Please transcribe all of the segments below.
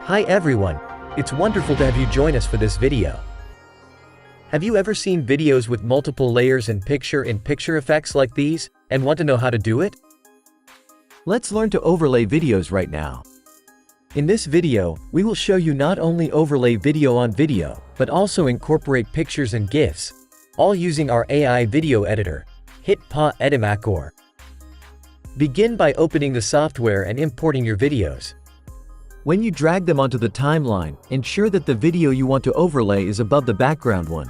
Hi everyone, it's wonderful to have you join us for this video. Have you ever seen videos with multiple layers and picture-in-picture effects like these, and want to know how to do it? Let's learn to overlay videos right now. In this video, we will show you not only overlay video on video, but also incorporate pictures and GIFs, all using our AI video editor, Edimakor. Begin by opening the software and importing your videos. When you drag them onto the timeline, ensure that the video you want to overlay is above the background one.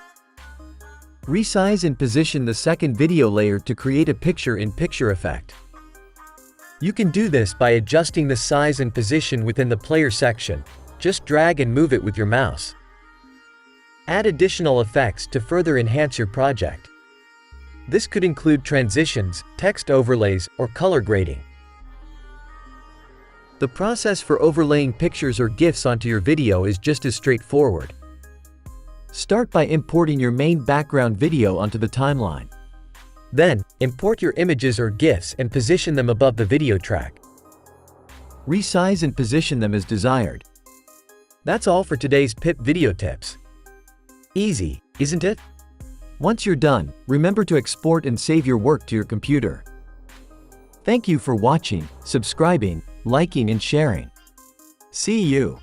Resize and position the second video layer to create a picture-in-picture effect. You can do this by adjusting the size and position within the player section. Just drag and move it with your mouse. Add additional effects to further enhance your project. This could include transitions, text overlays, or color grading. The process for overlaying pictures or GIFs onto your video is just as straightforward. Start by importing your main background video onto the timeline. Then, import your images or GIFs and position them above the video track. Resize and position them as desired. That's all for today's PIP video tips. Easy, isn't it? Once you're done, remember to export and save your work to your computer. Thank you for watching, subscribing, liking and sharing. See you.